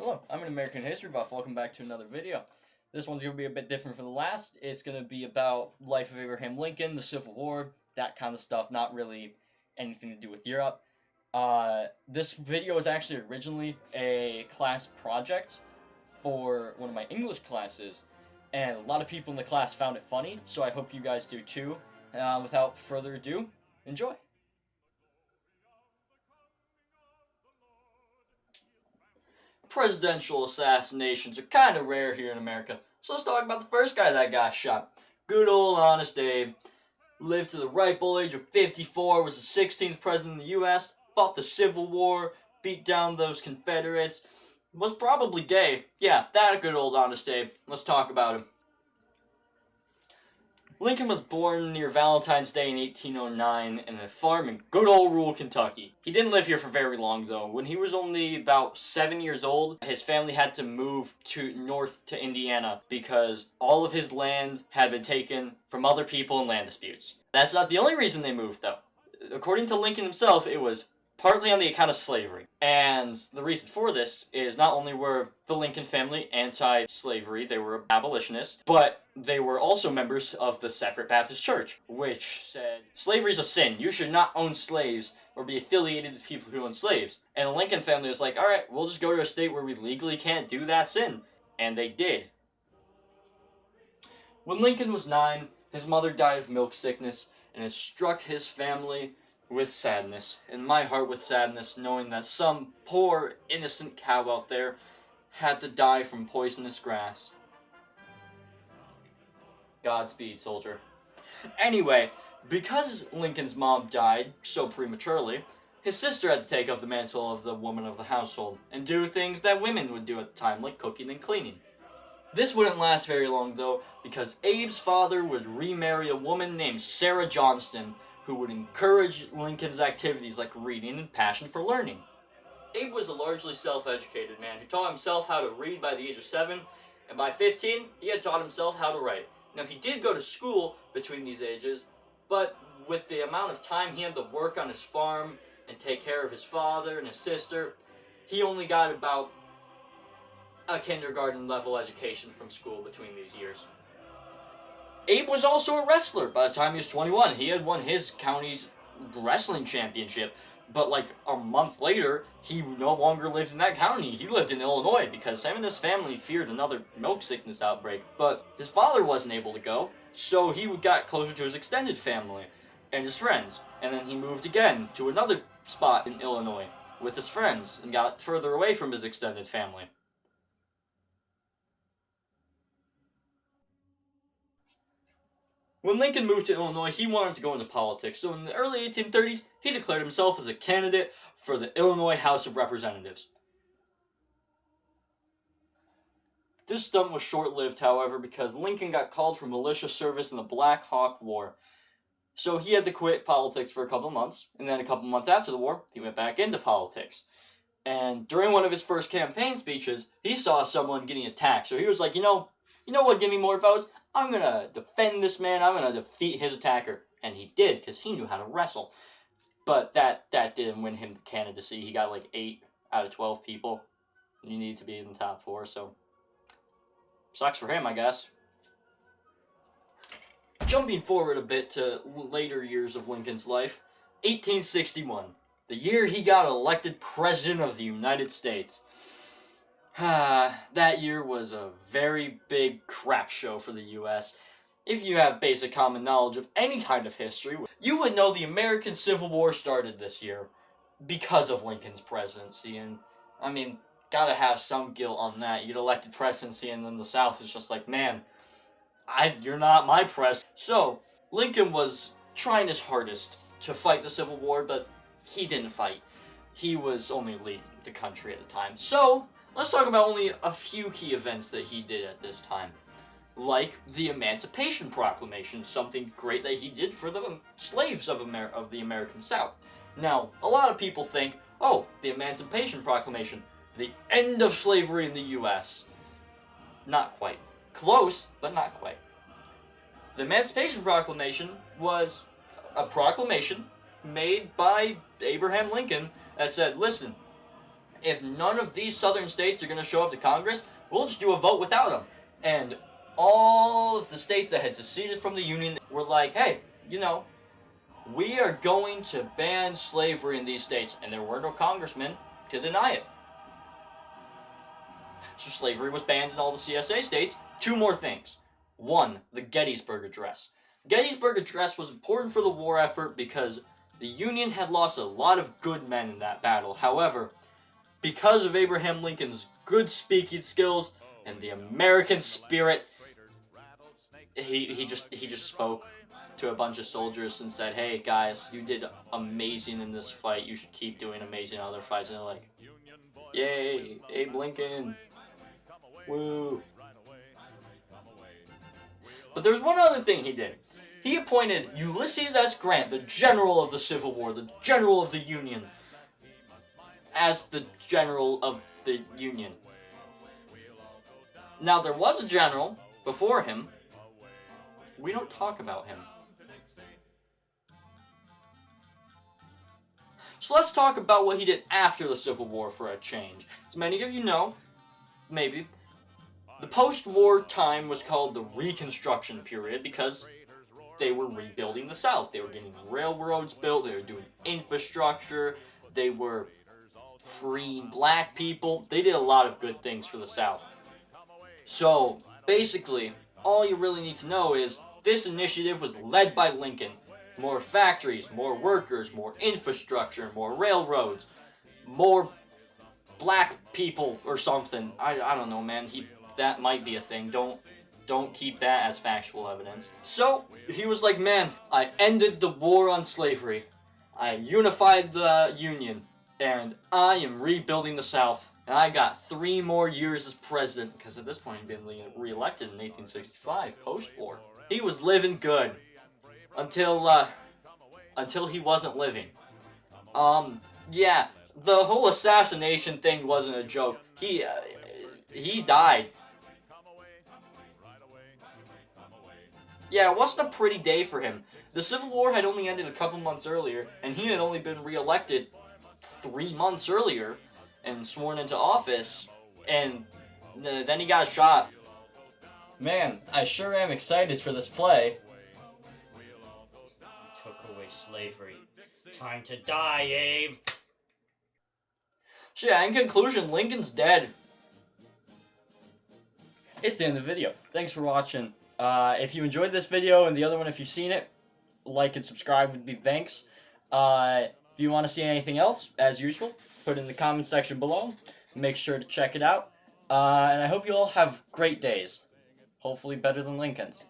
Hello, I'm an American history buff. Welcome back to another video. This one's going to be a bit different from the last. It's going to be about life of Abraham Lincoln, the Civil War, that kind of stuff, not really anything to do with Europe. This video was actually originally a class project for one of my English classes, and a lot of people in the class found it funny, so I hope you guys do too. Without further ado, enjoy! Presidential assassinations are kind of rare here in America, so let's talk about the first guy that got shot. Good old Honest Abe. Lived to the ripe old age of 54, was the 16th president of the U.S., fought the Civil War, beat down those Confederates, was probably gay. Yeah, that good old Honest Abe. Let's talk about him. Lincoln was born near Valentine's Day in 1809 in a farm in good old rural Kentucky. He didn't live here for very long though. When he was only about 7 years old, his family had to move north to Indiana because all of his land had been taken from other people in land disputes. That's not the only reason they moved though. According to Lincoln himself, it was partly on the account of slavery. And the reason for this is not only were the Lincoln family anti-slavery, they were abolitionists, but they were also members of the Separate Baptist Church, which said, slavery is a sin. You should not own slaves or be affiliated with people who own slaves. And the Lincoln family was like, alright, we'll just go to a state where we legally can't do that sin. And they did. When Lincoln was 9, his mother died of milk sickness, and it struck his family with sadness, and my heart with sadness, knowing that some poor, innocent cow out there had to die from poisonous grass. Godspeed, soldier. Anyway, because Lincoln's mom died so prematurely, his sister had to take up the mantle of the woman of the household, and do things that women would do at the time, like cooking and cleaning. This wouldn't last very long, though, because Abe's father would remarry a woman named Sarah Johnston, who would encourage Lincoln's activities like reading and passion for learning. Abe was a largely self-educated man who taught himself how to read by the age of 7, and by 15, he had taught himself how to write. Now, he did go to school between these ages, but with the amount of time he had to work on his farm and take care of his father and his sister, he only got about a kindergarten-level education from school between these years. Abe was also a wrestler. By the time he was 21, he had won his county's wrestling championship. But like a month later, he no longer lived in that county. He lived in Illinois because him and his family feared another milk sickness outbreak. But his father wasn't able to go, so he got closer to his extended family and his friends. And then he moved again to another spot in Illinois with his friends and got further away from his extended family. When Lincoln moved to Illinois, he wanted to go into politics, so in the early 1830s, he declared himself as a candidate for the Illinois House of Representatives. This stunt was short-lived, however, because Lincoln got called for militia service in the Black Hawk War. So he had to quit politics for a couple of months, and then a couple months after the war, he went back into politics. And during one of his first campaign speeches, he saw someone getting attacked, so he was like, you know what, give me more votes? I'm gonna defend this man, I'm gonna defeat his attacker. And he did, because he knew how to wrestle. But that didn't win him the candidacy. He got like 8 out of 12 people. You need to be in the top 4, so sucks for him, I guess. Jumping forward a bit to later years of Lincoln's life, 1861, the year he got elected President of the United States. That year was a very big crap show for the U.S. If you have basic common knowledge of any kind of history, you would know the American Civil War started this year because of Lincoln's presidency, and, I mean, gotta have some guilt on that. You get elected presidency, and then the South is just like, man, you're not my president. So, Lincoln was trying his hardest to fight the Civil War, but he didn't fight. He was only leading the country at the time. So, let's talk about only a few key events that he did at this time. Like the Emancipation Proclamation, something great that he did for the slaves of the American South. Now, a lot of people think, oh, the Emancipation Proclamation, the end of slavery in the U.S. Not quite. Close, but not quite. The Emancipation Proclamation was a proclamation made by Abraham Lincoln that said, listen, if none of these southern states are going to show up to Congress, we'll just do a vote without them. And all of the states that had seceded from the Union were like, hey, you know, we are going to ban slavery in these states. And there were no congressmen to deny it. So slavery was banned in all the CSA states. Two more things. One, the Gettysburg Address. Gettysburg Address was important for the war effort because the Union had lost a lot of good men in that battle. However, because of Abraham Lincoln's good speaking skills and the American spirit, he just spoke to a bunch of soldiers and said, hey guys, you did amazing in this fight. You should keep doing amazing in other fights. And they're like, yay, Abe Lincoln. Woo. But there's one other thing he did. He appointed Ulysses S. Grant, the general of the Civil War, the general of the Union, as the general of the Union. Now, there was a general before him. We don't talk about him. So let's talk about what he did after the Civil War for a change. As many of you know, maybe, the post-war time was called the Reconstruction period because they were rebuilding the South. They were getting railroads built, they were doing infrastructure, they were freeing black people. They did a lot of good things for the South. So, basically, all you really need to know is this initiative was led by Lincoln. More factories, more workers, more infrastructure, more railroads, more black people or something. I don't know, man. That might be a thing. Don't keep that as factual evidence. So, he was like, man, I ended the war on slavery. I unified the Union. And I am rebuilding the South. And I got 3 more years as president. Because at this point, he'd been re-elected in 1865, post-war. He was living good. Until he wasn't living. Yeah, the whole assassination thing wasn't a joke. He died. Yeah, it wasn't a pretty day for him. The Civil War had only ended a couple months earlier, and he had only been re-elected 3 months earlier and sworn into office, and then he got shot. Man, I sure am excited for this play. Took away slavery. Time to die, Abe. So yeah, in conclusion, Lincoln's dead. It's the end of the video. Thanks for watching. If you enjoyed this video and the other one, if you've seen it, like and subscribe would be thanks. If you want to see anything else, as usual, put it in the comment section below. Make sure to check it out. And I hope you all have great days. Hopefully better than Lincoln's.